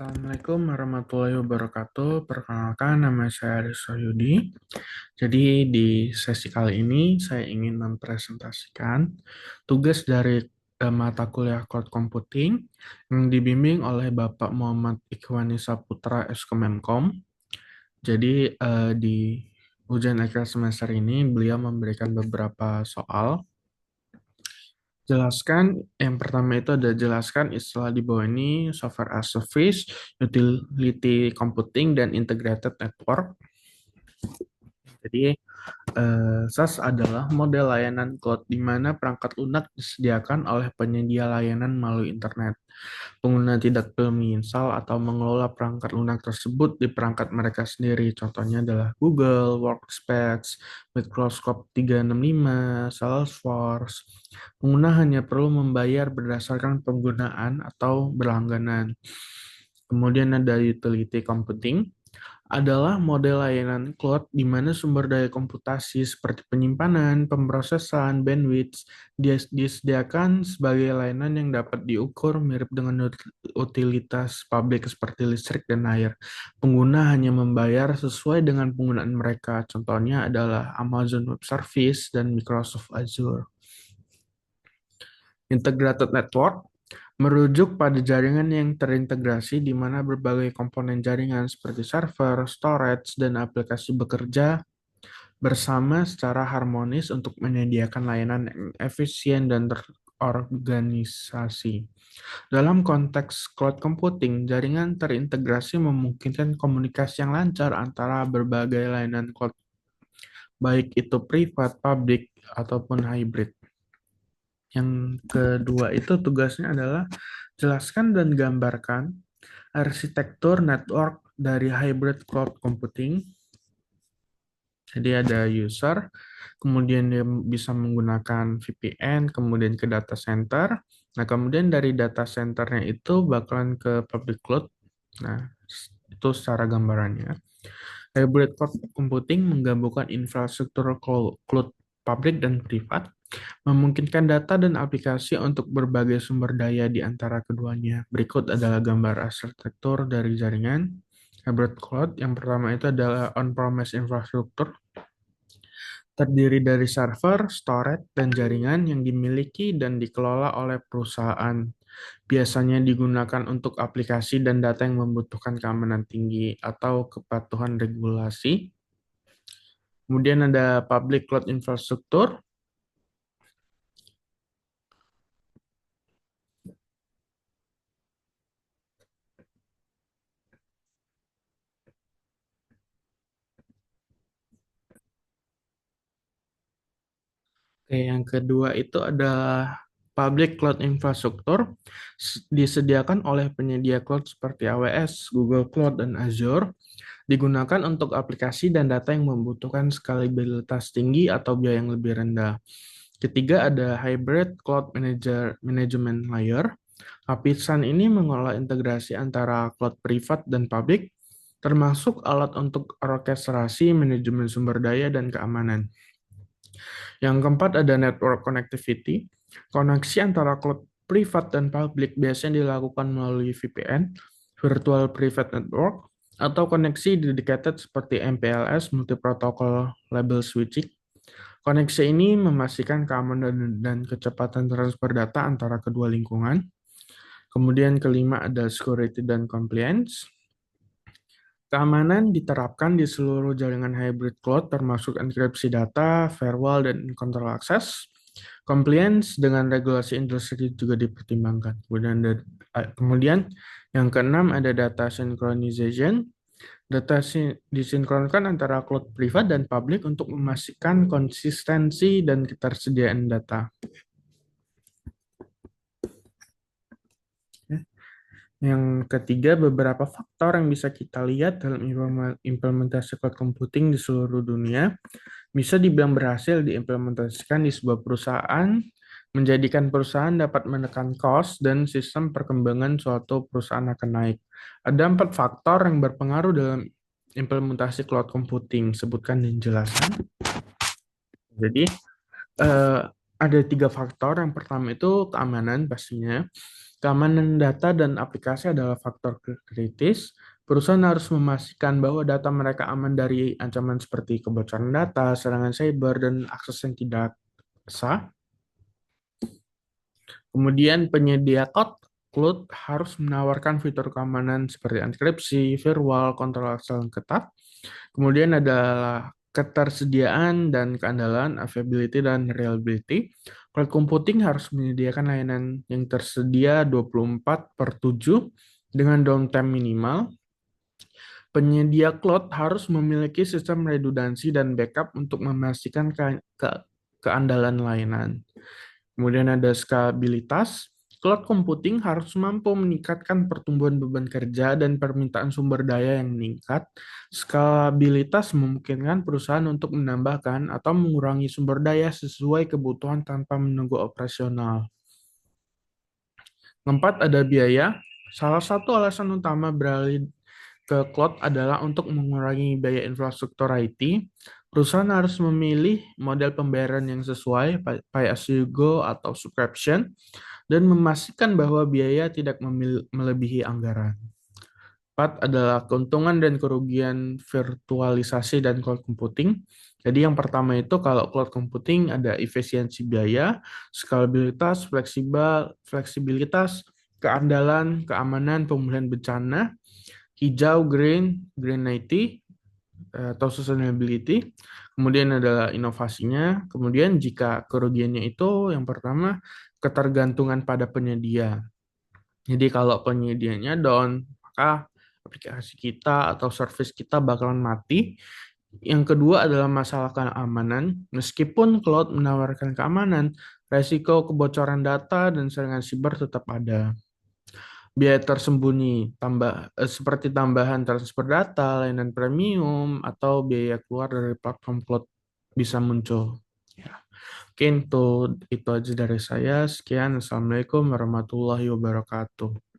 Assalamualaikum warahmatullahi wabarakatuh. Perkenalkan, nama saya Aris Wahyudi. Jadi di sesi kali ini saya ingin mempresentasikan tugas dari mata kuliah Cloud Computing yang dibimbing oleh Bapak Muhammad Ikhwani Saputra Eskomemkom. Jadi di ujian akhir semester ini beliau memberikan beberapa soal. Jelaskan, yang pertama itu ada jelaskan istilah di bawah ini software as a service, utility computing, dan integrated network. Jadi, SaaS adalah model layanan cloud di mana perangkat lunak disediakan oleh penyedia layanan melalui internet. Pengguna tidak perlu menginstal atau mengelola perangkat lunak tersebut di perangkat mereka sendiri. Contohnya adalah Google, Workspace, Microsoft 365, Salesforce. Pengguna hanya perlu membayar berdasarkan penggunaan atau berlangganan. Kemudian ada utility computing, adalah model layanan cloud di mana sumber daya komputasi seperti penyimpanan, pemrosesan, bandwidth disediakan sebagai layanan yang dapat diukur mirip dengan utilitas publik seperti listrik dan air. Pengguna hanya membayar sesuai dengan penggunaan mereka. Contohnya adalah Amazon Web Service dan Microsoft Azure. Integrated Network merujuk pada jaringan yang terintegrasi di mana berbagai komponen jaringan seperti server, storage, dan aplikasi bekerja bersama secara harmonis untuk menyediakan layanan yang efisien dan terorganisasi. Dalam konteks cloud computing, jaringan terintegrasi memungkinkan komunikasi yang lancar antara berbagai layanan cloud, baik itu privat, publik, ataupun hybrid. Yang kedua itu tugasnya adalah jelaskan dan gambarkan arsitektur network dari hybrid cloud computing. Jadi ada user, kemudian dia bisa menggunakan VPN, kemudian ke data center. Nah, kemudian dari data centernya itu bakalan ke public cloud. Nah, itu secara gambarannya. Hybrid cloud computing menggabungkan infrastruktur cloud publik dan privat, memungkinkan data dan aplikasi untuk berbagai sumber daya di antara keduanya. Berikut adalah gambar arsitektur dari jaringan hybrid cloud. Yang pertama itu adalah on-premise infrastruktur, terdiri dari server, storage, dan jaringan yang dimiliki dan dikelola oleh perusahaan. Biasanya digunakan untuk aplikasi dan data yang membutuhkan keamanan tinggi atau kepatuhan regulasi. Kemudian ada public cloud infrastruktur. Oke, yang kedua itu adalah public cloud infrastruktur disediakan oleh penyedia cloud seperti AWS, Google Cloud, dan Azure, digunakan untuk aplikasi dan data yang membutuhkan skalabilitas tinggi atau biaya yang lebih rendah. Ketiga ada hybrid cloud management layer. Lapisan ini mengolah integrasi antara cloud privat dan publik, termasuk alat untuk orkestrasi, manajemen sumber daya, dan keamanan. Yang keempat ada network connectivity. Koneksi antara cloud privat dan publik biasanya dilakukan melalui VPN, Virtual Private Network, atau koneksi dedicated seperti MPLS, Multi Protocol Label Switching. Koneksi ini memastikan keamanan dan kecepatan transfer data antara kedua lingkungan. Kemudian kelima ada security dan compliance. Keamanan diterapkan di seluruh jaringan hybrid cloud termasuk enkripsi data, firewall, dan control access. Compliance dengan regulasi industri juga dipertimbangkan. Kemudian yang keenam ada data synchronization. Data disinkronkan antara cloud privat dan publik untuk memastikan konsistensi dan ketersediaan data. Yang ketiga, beberapa faktor yang bisa kita lihat dalam implementasi cloud computing di seluruh dunia bisa dibilang berhasil diimplementasikan di sebuah perusahaan, menjadikan perusahaan dapat menekan cost dan sistem perkembangan suatu perusahaan akan naik. Ada 4 faktor yang berpengaruh dalam implementasi cloud computing, sebutkan dan jelaskan. Jadi, ada 3 faktor. Yang pertama itu keamanan pastinya. Keamanan data dan aplikasi adalah faktor kritis. Perusahaan harus memastikan bahwa data mereka aman dari ancaman seperti kebocoran data, serangan cyber, dan akses yang tidak sah. Kemudian penyedia cloud harus menawarkan fitur keamanan seperti enkripsi, firewall, kontrol akses yang ketat. Kemudian adalah ketersediaan dan keandalan, availability dan reliability. Cloud computing harus menyediakan layanan yang tersedia 24/7 dengan downtime minimal. Penyedia cloud harus memiliki sistem redundansi dan backup untuk memastikan keandalan layanan. Kemudian ada skalabilitas. Cloud computing harus mampu meningkatkan pertumbuhan beban kerja dan permintaan sumber daya yang meningkat. Skalabilitas memungkinkan perusahaan untuk menambahkan atau mengurangi sumber daya sesuai kebutuhan tanpa menunggu operasional. Keempat, ada biaya. Salah satu alasan utama beralih ke cloud adalah untuk mengurangi biaya infrastruktur IT. Perusahaan harus memilih model pembayaran yang sesuai, pay as you go atau subscription, dan memastikan bahwa biaya tidak melebihi anggaran. Empat adalah keuntungan dan kerugian virtualisasi dan cloud computing. Jadi yang pertama itu kalau cloud computing ada efisiensi biaya, skalabilitas, fleksibilitas, keandalan, keamanan, pemulihan bencana, hijau, green IT, atau sustainability. Kemudian adalah inovasinya. Kemudian jika kerugiannya itu yang pertama ketergantungan pada penyedia. Jadi kalau penyedianya down, maka aplikasi kita atau service kita bakalan mati. Yang kedua adalah masalah keamanan. Meskipun cloud menawarkan keamanan, resiko kebocoran data dan serangan siber tetap ada. Biaya tersembunyi seperti tambahan transfer data, layanan premium, atau biaya keluar dari platform cloud bisa muncul. Ya. Mungkin itu aja dari saya. Sekian. Assalamualaikum warahmatullahi wabarakatuh.